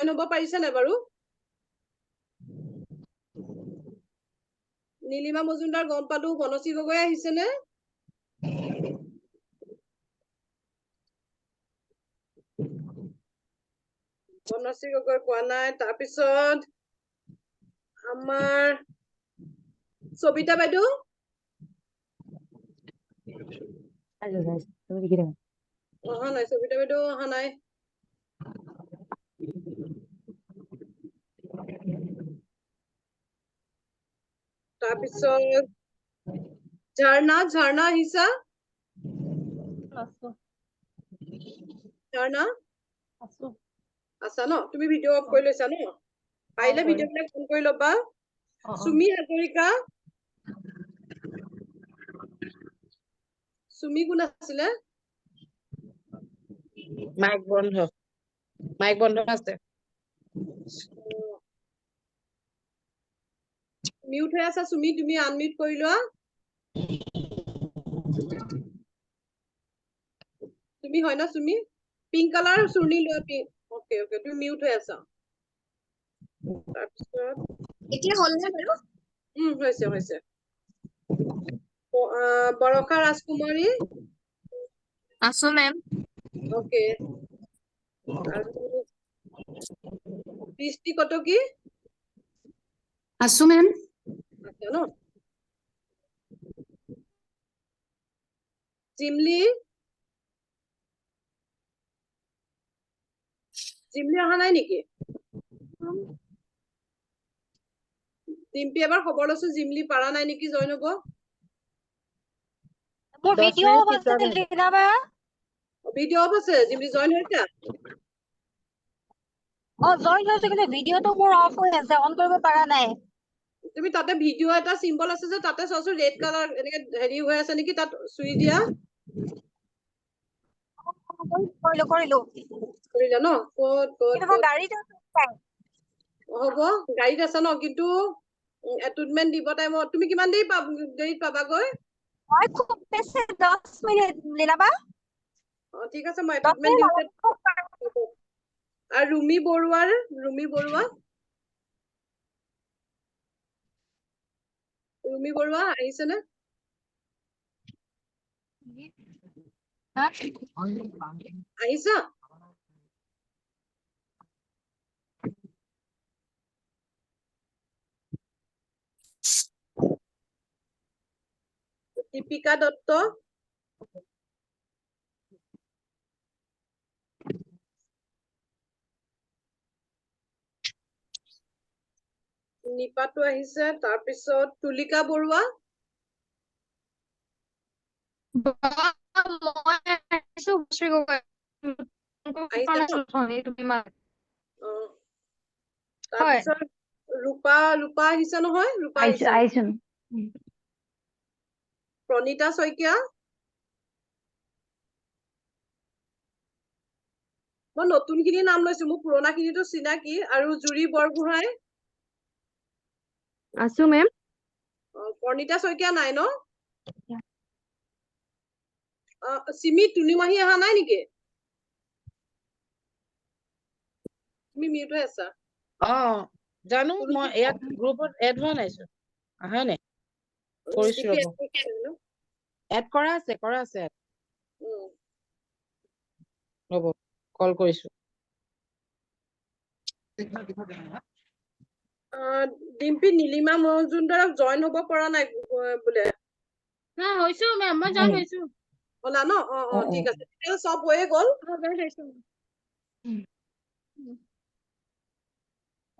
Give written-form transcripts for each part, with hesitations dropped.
হ'ব পাৰিছে নে বাৰু? নীলিমা মজুমদাৰ গম পালো, বনশ্ৰী গগৈ আহিছে নে? বনশ্ৰী গগৈ পোৱা নাই। তাৰপিছত আমাৰ সবিতা বাইদেউ অহা নাই, সবিতা বাইদেউ অহা নাই। তাৰপিছত ঝৰ্ণা আহিছা? ঝৰ্ণা আছা ন? তুমি ভিডিঅ' অফ কৰি লৈছা ন? পাৰিলে ভিডিঅ' বিলাক অন কৰি ল'বা। সুমি হাজৰিকা, সুমি কোন আছিলে? মাইক বন্ধ আছে। মিউট হৈ আছা সুমি, তুমি আনমিউট কৰি লোৱা। তুমি হয় না সুমি? পিংক কালাৰ চুৰ্ণি লোৱা। অকে অকে, তুমি মিউট হৈ আছা। তাৰপিছত এতিয়া হ'লনে বাৰু? হৈছে। বৰষা ৰাজকুমাৰী আছো মেম। অকে। আৰু বৃষ্টি কটকী আছো মেম। আছে ন? জিমলি অহা নাই নেকি? ডিম্পি এবাৰ খবৰ লৈছো, জিমলি পাৰা নাই নেকি জইন হ'ব। মোৰ ভিডিঅ' অফ আছে লীনাবা। ভিডিঅ' অফ আছে, জিমলি জইন হৈছা? জইন হৈছে কিন্তু ভিডিঅ'টো মোৰ অফ হৈ আছে, অন কৰিব পৰা নাই। তুমি তাতে ভিডিঅ' এটা চিম্বল আছে যে, তাতে চোৱাচোন ৰেড কালাৰ এনেকে হেৰি হৈ আছে নেকি, তাত চুই দিয়া। কৰিলা ন? ক'ত গাড়ীত হ'ব, গাড়ীত আছা ন? কিন্তু এটুটমেন্ট দিব টাইমত তুমি কিমান দেৰিত পাবাগৈ? মই খুব বেছি 10 মিনিট লীনাবা। ঠিক আছে, মই এটুটমেন্ট দিওঁতে। আৰু ৰুমি বৰুৱা আহিছে নে? আহিছা? দীপিকা দত্ত, নিপাটো আহিছে। তাৰপিছত তুলিকা বৰুৱা, তাৰপিছত ৰূপা আহিছে নহয়? ৰূপা আহিছে। প্ৰণীতা শইকীয়া, মই নতুন খিনি নাম লৈছো, মোৰ পুৰণা খিনিতো চিনাকি। আৰু জুৰি বৰগোহাঁই আছো মেম। প্ৰণীতা শইকীয়া নাই ন? চিমি তুনিমাহী অহা নাই নেকি? তুমি মিউট হৈ আছা। জানো, মই ইয়াত গ্ৰুপত এড হোৱা নাইছো। আহা নাই। কৰিছো ৰ'ব। এড কৰা আছে। ৰ'ব, কল কৰিছো। ডিম্পি নীলিমা মজুমদাৰক জইন হ'ব পৰা নাই বোলে। হৈছো মেম, মই জইন হৈছো। হ'লা ন? ঠিক আছে, তেতিয়াহ'লে চব হৈয়ে গ'ল।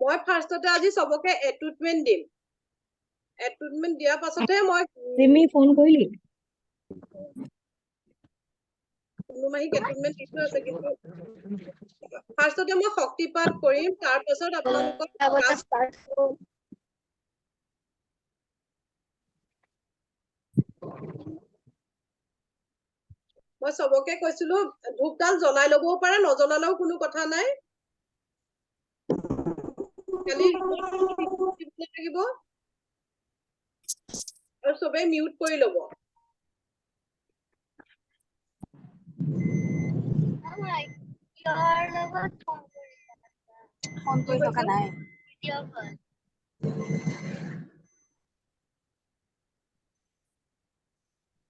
মই ফাৰ্ষ্টতে আজি চবকে এটুটমেন্ট দিম। এটুটমেন্ট দিয়াৰ পাছতহে মই তুমি ফোন কৰিলি? তুনুমাহীক এটুটমেন্ট দি থোৱা আছে, কিন্তু ফাৰ্ষ্টতে মই শক্তিপাত কৰিম, তাৰ পাছত আপোনালোকক মই চবকে কৈছিলো ধূপডাল জ্বলাই লবও পাৰে, নজ্বলালেও কোনো কথা নাই। খালি লাগিব আৰু চবেই মিউট কৰি ল'ব। ফোন কৰি থকা নাই।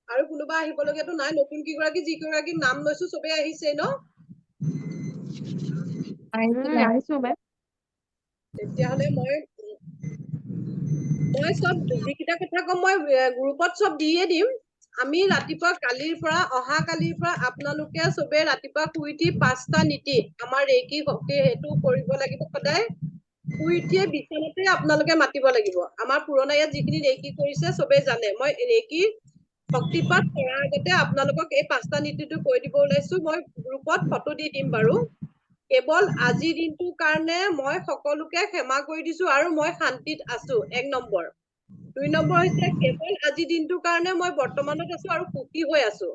আৰু কোনোবা আহিবলগীয়াতো নাই, নতুন কেইগৰাকী যিকেইগৰাকী নাম লৈছো চবেই আহিছে ন? আহিছো মেম। তেতিয়াহ'লে মই চব যিকেইটা কথা কম মই গ্ৰুপত চব দিয়ে দিম। আমি ৰাতিপুৱা অহা কালিৰ পৰা আপোনালোকে চবে ৰাতিপুৱা শুই উঠি 5টা নীতি আমাৰ ৰেকি শক্তি সেইটো কৰিব লাগিব সদায়। শুই উঠিয়ে বিচনাতে আপোনালোকে মাতিব লাগিব। আমাৰ পুৰণা ইয়াত যিখিনি ৰেকি কৰিছে চবেই জানে। মই ৰেকি শক্তিপাত কৰাৰ আগতে আপোনালোকক এই 5টা নীতিটো কৈ দিব ওলাইছো। মই গ্ৰুপত ফটো দি দিম বাৰু। কেৱল আজিৰ দিনটোৰ কাৰণে মই সকলোকে ক্ষমা কৰি দিছো আৰু মই শান্তিত আছো, 1 নম্বৰ। 2 নম্বৰ হৈছে কেৱল আজিৰ দিনটোৰ কাৰণে মই বৰ্তমানত আছো আৰু সুখী হৈ আছো।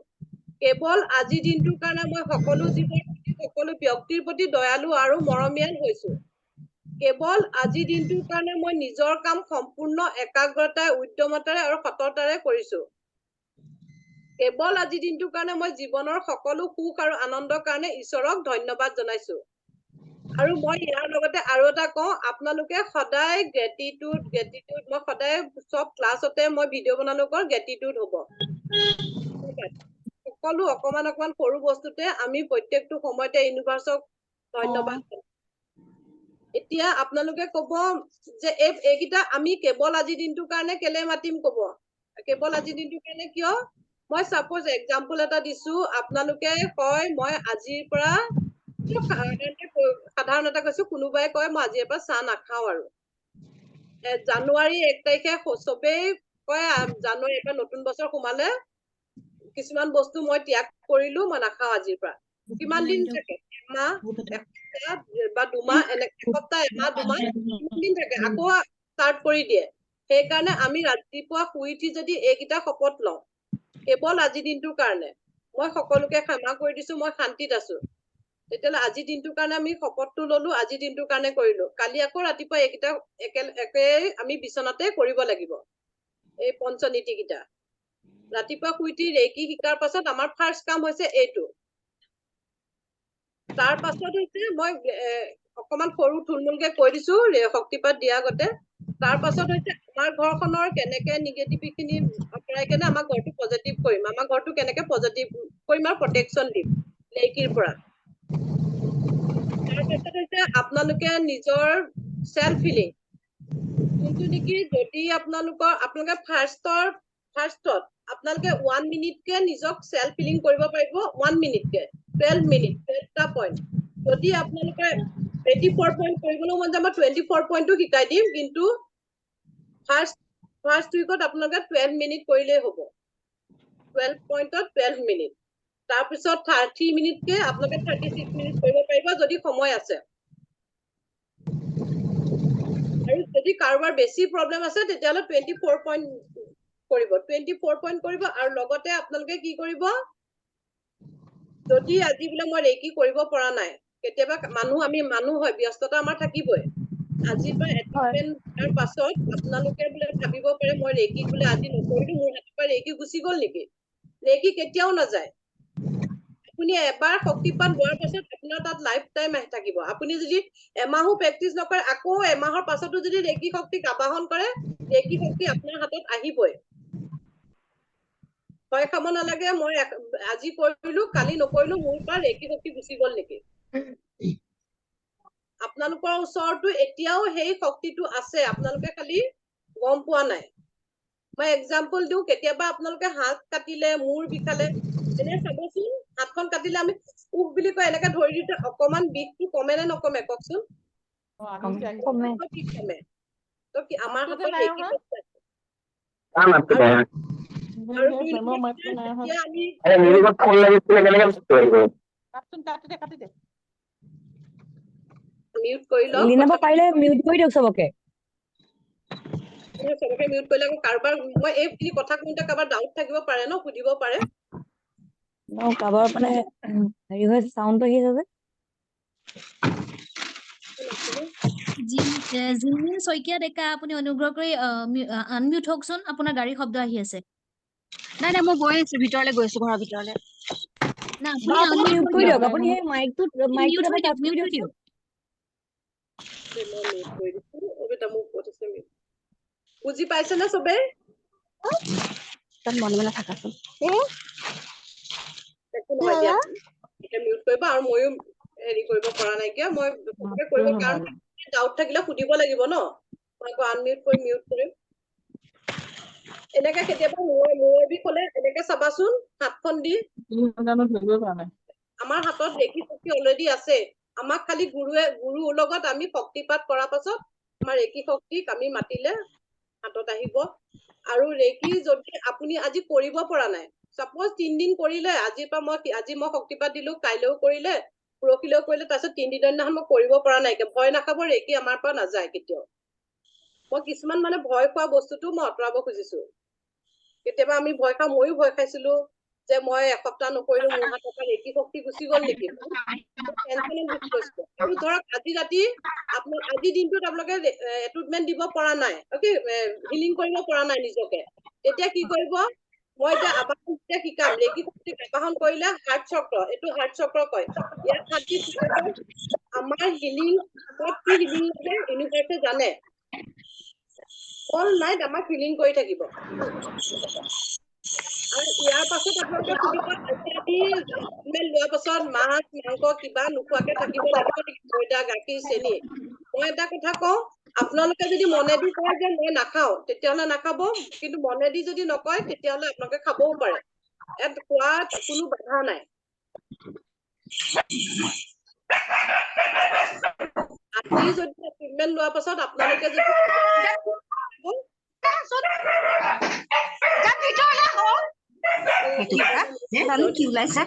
কেৱল আজিৰ দিনটোৰ কাৰণে মই সকলো জীৱৰ প্ৰতি সকলো ব্যক্তিৰ প্ৰতি দয়ালু আৰু মৰমীয়াল হৈছো। কেৱল আজিৰ দিনটোৰ কাৰণে মই নিজৰ কাম সম্পূৰ্ণ একাগ্ৰতাৰে, উদ্যমতাৰে আৰু সততাৰে কৰিছো। কেৱল আজিৰ দিনটোৰ কাৰণে মই জীৱনৰ সকলো সুখ আৰু আনন্দৰ কাৰণে ঈশ্বৰক ধন্যবাদ জনাইছো। আৰু মই ইয়াৰ লগতে আৰু এটা কওঁ, আপোনালোকে সদায় গ্ৰেটিটিউড মই সদায় চব ক্লাছতে মই ভিডিঅ' বনালো গ্ৰেটিটিউড হ'ব। সকলো অকমান সৰু বস্তুতে আমি প্ৰত্যেকটো সময়তে ইউনিভাৰ্চক ধন্যবাদ জনাও। এতিয়া আপোনালোকে কব যে এইকেইটা আমি কেৱল আজিৰ দিনটোৰ কাৰণে কেলে মাতিম কব। কেৱল আজিৰ দিনটোৰ কাৰণে কিয়? মই সাপোজ এক্সাম্পল এটা দিছো, আপোনালোকে কয় মই আজিৰ পৰা সাধাৰণ এটা কৈছো, কোনোবাই কয় মই আজিৰ পৰা চাহ নাখাও আৰু। জানুৱাৰী 1 তাৰিখে চবেই কয় জানুৱাৰী পৰা নতুন বছৰ সোমালে কিছুমান বস্তু মই ত্যাগ কৰিলো, মই নাখাও আজিৰ পৰা। কিমান দিন থাকে? এমাহ, এসপ্তাহ বা 2 মাহ, এসপ্তাহ, এমাহ, 2 মাহ, কিমান দিন থাকে? আকৌ ষ্টাৰ্ট কৰি দিয়ে। সেইকাৰণে আমি ৰাতিপুৱা শুই উঠি যদি এইকেইটা শপত লওঁ, কেৱল আজিৰ দিনটোৰ কাৰণে মই সকলোকে ক্ষমা কৰি দিছো, মই শান্তিত আছো, তেতিয়াহ'লে আজিৰ দিনটোৰ কাৰণে আমি শপতটো ললো, আজিৰ দিনটোৰ কাৰণে কৰিলো। কালি আকৌ ৰাতিপুৱা এইকেইটা একে আমি বিচনাতে কৰিব লাগিব, এই পঞ্চনীতি কেইটা। ৰাতিপুৱা শুই উঠি ৰেকি শিকাৰ পাছত আমাৰ ফাৰ্ষ্ট কাম হৈছে এইটো। তাৰ পাছত হৈছে মই অকমান সৰু থুলমূলকে কৈ দিছো শক্তিপাত দিয়া আগতে। তাৰ পাছত হৈছে আমাৰ ঘৰখনৰ কেনেকে নিগেটিভ খিনি আঁতৰাই কেনে আমাৰ ঘৰটো পজিটিভ কৰিম, আমাৰ ঘৰটো কেনেকে পজিটিভ কৰিম আৰু প্ৰটেকশ্যন দিম ৰেকিৰ পৰা। তাৰপিছত হৈছে আপোনালোকে নিজৰ চেল্ফ ফিলিং, যোনটো নেকি যদি আপোনালোকে ফাৰ্ষ্টত আপোনালোকে 1 মিনিটকে নিজক চেল্ফ ফিলিং কৰিব পাৰিব, 1 মিনিটকে 12 মিনিট 12টা পইণ্ট। যদি আপোনালোকে 84 পইণ্ট কৰিবলৈ মন যায় মই 24 পইণ্টটো শিকাই দিম, কিন্তু ফাৰ্ষ্ট উইকত আপোনালোকে 12 মিনিট কৰিলেই হ'ব। 12 পইণ্টত 12 মিনিট। তাৰপিছত 30 মিনিটকে আপোনালোকে 36 মিনিট কৰিব পাৰিব যদি সময় আছে। আৰু যদি কাৰোবাৰ বেছি প্ৰব্লেম আছে তেতিয়াহ'লে 24 পইণ্ট কৰিব, 24 পইণ্ট কৰিব। আৰু লগতে আপোনালোকে কি কৰিব, যদি আজি বোলে মই ৰেকি কৰিব পৰা নাই, কেতিয়াবা আমি মানুহ হয়, ব্যস্ততা আমাৰ থাকিবই। আজিৰ পৰা এটেনমেণ্ট পাছত আপোনালোকে বোলে ভাবিব পাৰে মই ৰেকি বোলে আজি নকৰিলো, মোৰ হাতৰ পৰা ৰেকি গুচি গল নেকি? ৰেকি কেতিয়াও নাযায়। আপুনি এবাৰ শক্তিপাত লোৱাৰ পাছত আপোনাৰ তাত লাইফ টাইম থাকিব। আপুনি যদি এমাহো প্ৰেক্টিচ নকৰে, আকৌ এমাহৰ পাছতো যদি ৰেকি শক্তিক আবাহন কৰে, ৰেকি শক্তি আপোনাৰ হাতত আহিবই। ভয় খাব নালাগে মই আজি কৰিলো কালি নকৰিলো, মোৰ পৰা ৰেকি শক্তি গুচি গল নেকি? আপোনালোকৰ ওচৰতো এতিয়াও সেই শক্তিটো আছে, আপোনালোকে খালি গম পোৱা নাই। মই এক্সাম্পল দিওঁ, কেতিয়াবা আপোনালোকে হাত কাটিলে, মূৰ বিষালে, এনে চাবচোন হাতখন কাটিলে আমি উখ বুলি কয়, এনেকে ধৰি দিওঁতে অকমান বিষটো কমে নে নকমে কওকচোন? কমে। বিষ কমে। তো আমাৰ হাতত ৰেকি শক্তি আছে। আৰু 2 নম্বৰ যেতিয়া আমি মিউট কৰি লওক, লিনাবা পাৰিলে মিউট কৰি দিয়ক চবকে। চবকে মিউট কৰিলে আকৌ কাৰোবাৰ মই এইখিনি কথা কওঁতে কাৰোবাৰ ডাউট থাকিব পাৰে ন, সুধিব পাৰে। কাৰোবাৰ মানে হেৰি হৈ চাউণ্ডটো আহি আছে যে। জিনমিন শইকীয়া ডেকা, আপুনি অনুগ্ৰহ কৰি আনমিউট হওকচোন, আপোনাৰ গাড়ীৰ শব্দ আহি আছে। নাই নাই মই গৈ আছো ভিতৰলে, গৈ আছো ঘৰৰ ভিতৰলে। না আপুনি আপুনি মিউট unmute কৰি কৰি দিয়ক, দিয়ক। আপুনি সেই মাইকটোত মিউট এবাৰ হৈ টাচ দিয়ক, কৰি মিউট হৈ দিয়কচোন। দিয়ক। মই মিউট কৰি দিছো এটা মোক ক'ত আছে মিউট বুজি পাইছে না সবে তাত মনে মনে থাকাচোন একো নহয় দিয়া এতিয়া মিউট কৰিবা আৰু ময়ো হেৰি কৰিব পৰা নাই কিয় মই সবকে কৰিব কাৰণ ডাউট থাকিলে সুধিব লাগিব ন মই আনমিউট কৰি মিউট কৰিম এনেকে কেতিয়াবা মূৰৰ বিষ হ'লে এনেকে চাবাচোন হাতখন দি আমাৰ হাতত ৰেখি শক্তি অলৰেডি আছে আমাক খালি গুৰুৰ লগত আমি শক্তিপাত কৰাৰ পাছত আমাৰ ৰেখি শক্তিক আমি মাতিলে হাতত আহিব আৰু ৰেখি যদি আপুনি আজি কৰিব পৰা নাই সাপোজ 3 দিন কৰিলে আজি মই শক্তিপাত দিলো কাইলেও কৰিলে পৰহিলেও কৰিলে তাৰপিছত 3 দিনৰ দিনাখন মই কৰিব পৰা নাই ভয় নাখাব ৰেখি আমাৰ পৰা নাযায় কেতিয়াও মই কিছুমান মানে ভয় খোৱা বস্তুটো মই আঁতৰাব খুজিছো কেতিয়াবা আমি ভয় খাওঁ ময়ো ভয় খাইছিলো যে মই এসপ্তাহ নকৰিলো মোৰ হাতৰ পৰা ৰেখি শক্তি গুচি গ'ল নেকি আৰু ধৰক আজি ৰাতি আজি দিনটোত আপোনালোকে এটুটমেন্ট দিব পৰা নাই অকে হিলিং কৰিব পৰা নাই নিজকে তেতিয়া কি কৰিব মই এতিয়া আবাহন শিকাম ৰেখি শক্তিক আবাহন কৰিলে হাৰ্ট চক্ৰ এইটো হাৰ্ট চক্ৰ কয় ইয়াত হাতটি আমাৰ হিলিং কি হিলিং লাগে ইউনিভাৰ্ছে জানে অল নাইট আমাক হিলিং কৰি থাকিব আৰু ইয়াৰ পাছত আপোনালোকে সুধিব আজি লোৱাৰ পাছত মাছ মাংস কিবা নোখোৱাকে থাকিব লাগিব নেকি ময়দা গাখীৰ চেনি মই এটা কথা কওঁ আপোনালোকে যদি মনেদি কয় যে মই নাখাওঁ তেতিয়াহ'লে নাখাব কিন্তু মনেদি যদি নকয় তেতিয়াহ'লে আপোনালোকে খাবও পাৰে ইয়াত খোৱাত কোনো বাধা নাই আজি যদি ট্ৰিটমেন্ট লোৱাৰ পাছত আপোনালোকে যদি কি ওলাইছে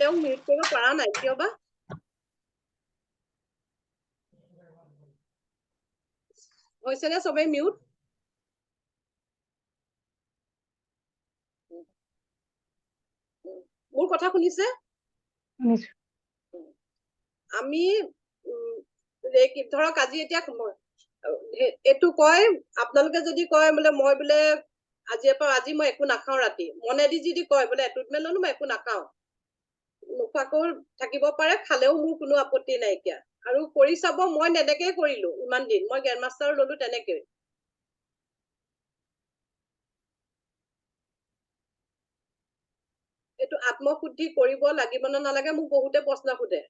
তেওঁক মিউট কৰিব পৰা নাই কিয় বা হৈছে নে সবে মিউট মোৰ কথা শুনিছে আমি ধৰক আজি এতিয়া এইটো কয় আপোনালোকে যদি কয় বোলে মই বোলে আজি মই একো নাখাওঁ ৰাতি মনেদি যদি কয় বোলে এটুটমেন্ট ললো মই একো নাখাওঁ নোখোৱাকৈ থাকিব পাৰে খালেও মোৰ কোনো আপত্তি নাইকিয়া আৰু কৰি চাব মই নেদেকেই কৰিলো ইমান দিন মই গ্ৰেণ্ড মাষ্টাৰ ললো তেনেকে এইটো আত্মশুদ্ধি কৰিব লাগিব নে নালাগে মোক বহুতে প্ৰশ্ন সোধে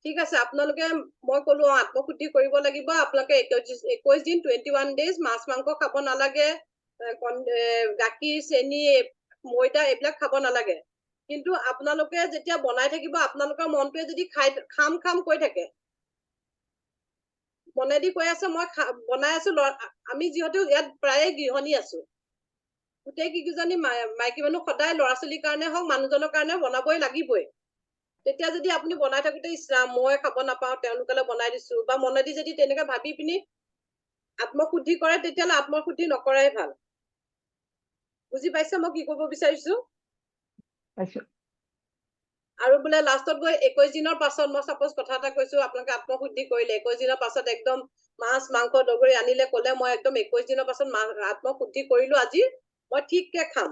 ঠিক আছে আপোনালোকে মই কলো আত্মশুদ্ধি কৰিব লাগিব আপোনালোকে 21 দিন 21 ডেজ মাছ মাংস খাব নালাগে গাখীৰ চেনি ময়দা এইবিলাক খাব নালাগে কিন্তু আপোনালোকে যেতিয়া বনাই থাকিব আপোনালোকৰ মনটোৱে যদি খাম কৈ থাকে মনেদি কৈ আছে মই বনাই আছো আমি যিহেতু ইয়াত প্ৰায়ে গৃহণী আছো গোটেই কিজনী মাইকী মানুহ সদায় ল'ৰা ছোৱালীৰ কাৰণে হওক মানুহজনৰ কাৰণে বনাবই লাগিবই তেতিয়া যদি আপুনি বনাই থাকোতে ইছৰাম মই খাব নাপাওঁ তেওঁলোকলে বনাই দিছো বা মনেদি যদি তেনেকে ভাবি পিনি আত্মশুদ্ধি কৰে তেতিয়াহ'লে আত্মশুদ্ধি নকৰাই ভাল বুজি পাইছে মই কি ক'ব বিচাৰিছো আৰু বোলে লাষ্টত গৈ 21 দিনৰ পাছত মই সাপোজ কথা এটা কৈছো আপোনালোকে আত্মশুদ্ধি কৰিলে 21 দিনৰ পাছত একদম মাছ মাংস দগৰি আনিলে ক'লে মই একদম 21 দিনৰ পাছত আত্মশুদ্ধি কৰিলো আজি মই ঠিককে খাম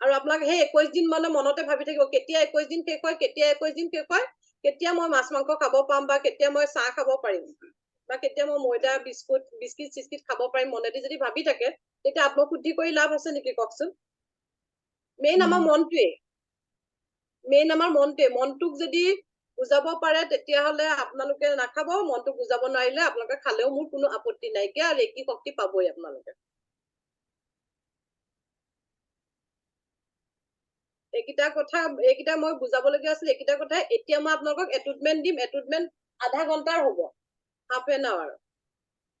আৰু আপোনাক সেই 21 দিন মানে মনতে ভাবি থাকিব কেতিয়া 21 দিন শেষ হয় কেতিয়া 21 দিন শেষ হয় কেতিয়া মই মাছ মাংস খাব পাম বা কেতিয়া মই চাহ খাব পাৰিম বা কেতিয়া মই ময়দা বিস্কিট চিস্কিট খাব পাৰিম মনেদি যদি ভাবি থাকে তেতিয়া আত্মশুদ্ধি কৰি লাভ আছে নেকি কওকচোন মেইন আমাৰ মনটোক যদি বুজাব পাৰে তেতিয়াহ'লে আপোনালোকে নাখাব মনটোক বুজাব নোৱাৰিলে আপোনালোকে খালেও মোৰ কোনো আপত্তি নাইকিয়া ৰেখি শক্তি পাবই আপোনালোকে এইকেইটা মই বুজাবলগীয়া আছিল এইকেইটা কথা এতিয়া মই আপোনালোকক এটুটমেন্ট দিম এটুটমেন্ট আধা ঘন্টাৰ হ'ব হাফ এন আৱাৰ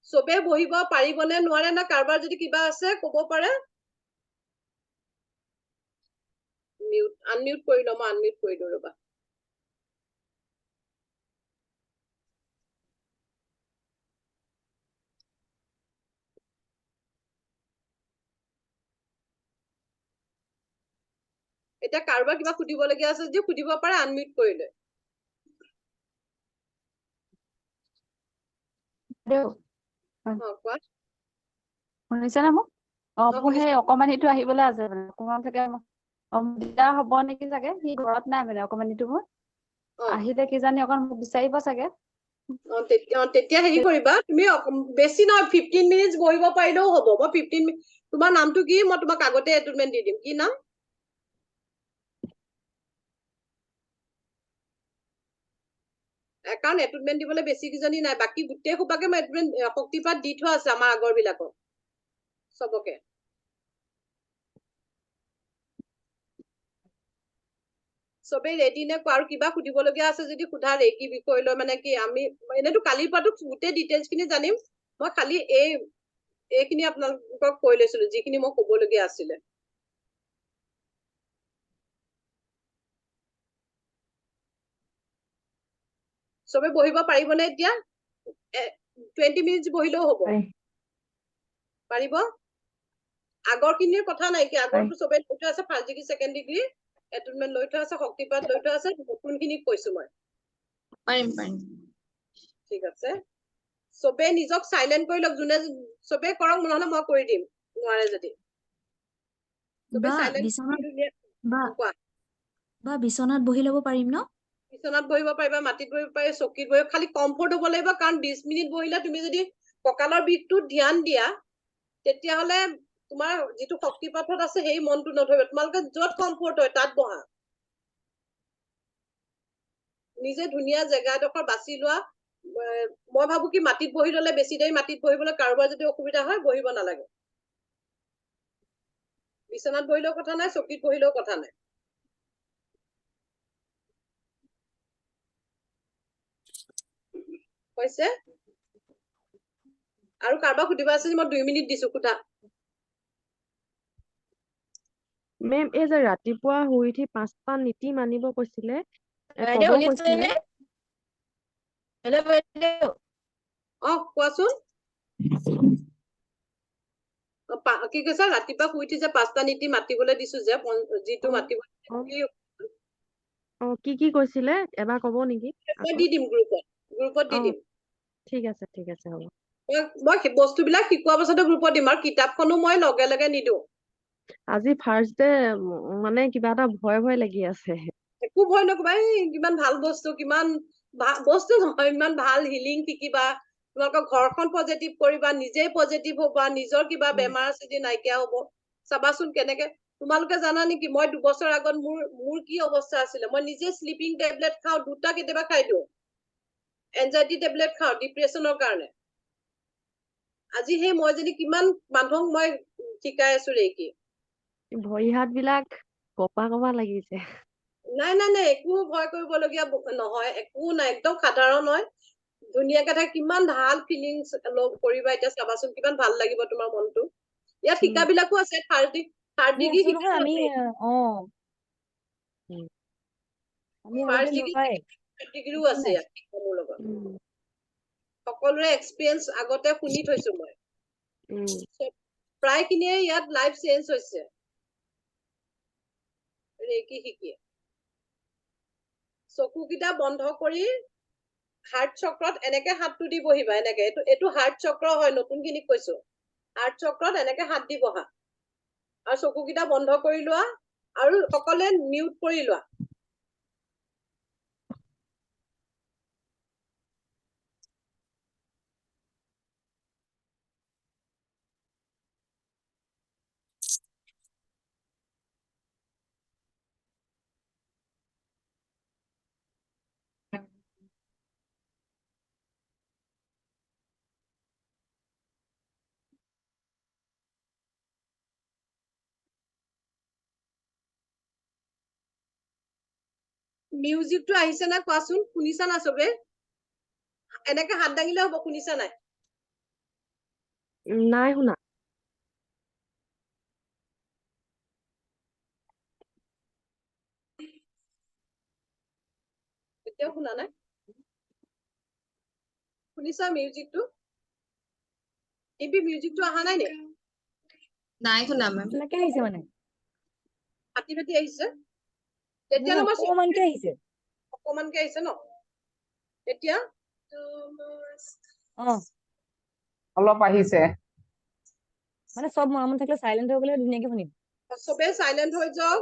চবে বহিব পাৰিবনে নোৱাৰে না কাৰোবাৰ যদি কিবা আছে ক'ব পাৰে আনমিউট কৰি লওঁ মই আনমিউট কৰি দিওঁ ৰবা এতিয়া কাৰোবাৰ কিবা সুধিবলগীয়া আছে যদি সুধিব পাৰে, আনমিউট কৰি লৈ। দেও কোৱা। শুনিছেনে মোক? মোৰ শুনিছো। সেই অকমানিটো আহিবলৈ আছে মানে অকমান চাগে দিগদাৰ হ'ব নেকি চাগে, সি ঘৰত নাই মানে অকমানিটো মোৰ। আহিলে কিজানি অকণ মোক বিচাৰিব চাগে। তেতিয়া হেৰি কৰিবা, তুমি বেছি নহয় 15 মিনিটছ বহিব পাৰিলেও হ'ব। মই 15 তোমাৰ নামটো কি? মই তোমাক আগতে এটুনমেন্ট দি দিম। কি নাম? কাৰণ এটুনমেন্ট দিবলৈ বেছি কিজনী নাই, বাকী গোটেই সোপাকে মই এটুনমেন্ট শক্তিপাত দি থোৱা আছে আমাৰ আগৰ বিলাকক চবকে। চবেই ৰেডি নে কোৱা? আৰু কিবা সুধিবলগীয়া আছে যদি সোধা, ৰেকি বিষয় লৈ মানে কি আমি এনেতো কালিৰ পৰাতো গোটেই ডিটেইলছ খিনি জানিম। মই খালি এইখিনি আপোনালোকক কৈ লৈছিলো যিখিনি মই কবলগীয়া আছিলে। চবে বহিব পাৰিবনে এতিয়া? 20 মিনিটছ বহিলেও হ'ব। পাৰিব? আগৰ খিনিৰ কথা নাই, কি আগৰটো চবে লৈ থোৱা আছে। ফাৰ্ষ্ট ডিগ্ৰী, ছেকেণ্ড ডিগ্ৰী এটুনমেন্ট লৈ থোৱা আছে, শক্তিপাত লৈ থোৱা আছে। কোনখিনিক কৈছো মই? পাৰিম। ঠিক আছে। চবে নিজক চাইলেন্ট কৰি লওক। যোনে চবে কৰক, নহলে মই কৰি দিম নোৱাৰে যদি। চবে বিচনাত বহি ল'ব পাৰিম ন? বিচনাত বহিব পাৰিবা, মাটিত বহিব পাৰি, চকীত বহিব, খালি কমফৰ্ট হ'ব লাগিব। কাৰণ 20 মিনিট বহিলে তুমি যদি কঁকালৰ বিষটোত ধ্যান দিয়া, তেতিয়াহলে তোমাৰ যিটো শক্তিপাতত আছে সেই মনটো নধৰিব। তোমালোকে য'ত কমফৰ্ট হয় তাত বহা। নিজে ধুনীয়া জেগা এডোখৰ বাছি লোৱা। মই ভাবো কি মাটিত বহি ললে বেছি দেৰি মাটিত বহিবলৈ কাৰোবাৰ যদি অসুবিধা হয় বহিব নালাগে। বিচনাত বহিলেও কথা নাই, চকীত বহিলেও কথা নাই। হৈছে? আৰু কাৰোবাক সুধিব আছে যদি মই 2 মিনিট দিছো, সোধা। মেম, এই যে ৰাতিপুৱা শুই উঠি 5টা নীতি মানিব কৈছিলে, বাইদেউ ক'ব শুনিছেনে? কৈছিলে। হেল্ল' বাইদেউ। কোৱাচোন। কি কৈছা? ৰাতিপুৱা শুই উঠি যে 5টা নীতি মাতিবলৈ দিছো যে, যিটো মাতিব কি কৈছিলে এবাৰ ক'ব নেকি? মই দি দিম গ্ৰুপত দি দিম। ঠিক আছে হ'ব। মই বস্তুবিলাক শিকোৱা পাছতে গ্ৰুপত দিম, আৰু কিতাপখনো মই লগে লগে নিদিওঁ। আজি ফাৰ্ষ্ট ডে, মানে কিবা এটা ভয় লাগি আছে। একো ভয় নকবা। কিমান ভাল বস্তু, কিমান বস্তু নহয়, ইমান ভাল হিলিং শিকিবা। তোমালোকৰ ঘৰখন পজিটিভ কৰিবা, নিজে পজিটিভ হবা, নিজৰ কিবা বেমাৰ আছে যদি নাইকিয়া হব। চাবাচোন কেনেকে। তোমালোকে জানা নেকি, মই 2 বছৰ আগত মোৰ কি অৱস্থা আছিলে। মই নিজে স্লিপিং টেবলেট খাওঁ, 2টা কেতিয়াবা খাই দিওঁ। এনজাইটি টেবলেট খাওঁ ডিপ্ৰেছনৰ কাৰণে। আজি সেই মই যদি কিমান মানুহক মই শিকাই আছো ৰেকি। ভৰি হাত বিলাক কপা লাগিছে। নাই, একো ভয় কৰিবলগীয়া নহয়, একো নাই, একদম সাধাৰণ হয়। ধুনীয়াকে থাকে, কিমান ভাল ফিলিংছ কৰিবা। এতিয়া চাবাচোন কিমান ভাল লাগিব তোমাৰ মনটো। ইয়াত শিকাবিলাকো আছে, থাৰ্ড ডিগ্ৰী আছো নহয় শিকাও আমি। আছে। আমি ফাৰ্ষ্ট অলৰেডি ডিগ্ৰী, লয় থাৰ্ড ডিগ্ৰীও একো আছে নাই। ইয়াত মোৰ লগত। সকলোৰে এক্সপিৰিয়েঞ্চ আগতে শুনি থৈছো মই। প্ৰায় খিনিয়ে ইয়াত লাইফ চেঞ্জ হৈছে ৰেকি শিকি। চকুকেইটা বন্ধ কৰি হাৰ্ট চক্ৰত এনেকে হাতটো দি বহিবা। এনেকে এইটো হাৰ্ট চক্ৰ হয়, নতুন খিনিক কৈছো। হাৰ্ট চক্ৰত এনেকে হাত দি বহা, আৰু চকুকেইটা বন্ধ কৰি লোৱা, আৰু সকলোৱে মিউট কৰি লোৱা। মিউজিকটো আহিছে না কোৱাচোন? শুনিছা না চবে? এনেকে হাত দাঙিলে হ'ব। শুনিছা নাই? নাই শুনা। এতিয়াও শুনা নাই? শুনিছা মিউজিকটো? মিউজিকটো অহা নাই নে? নাই শুনা মেম। তেনেকে আহিছে মানে। ফাটি আহিছে। তেতিয়ালৈ মই অকমানকে আহিছে অকমানকে আহিছে ন এতিয়া অলপ আহিছে মানে চব মনে থাকিলে চাইলেন্ট হৈ গ'লে ধুনীয়াকে শুনিম চবে চাইলেন্ট হৈ যাওক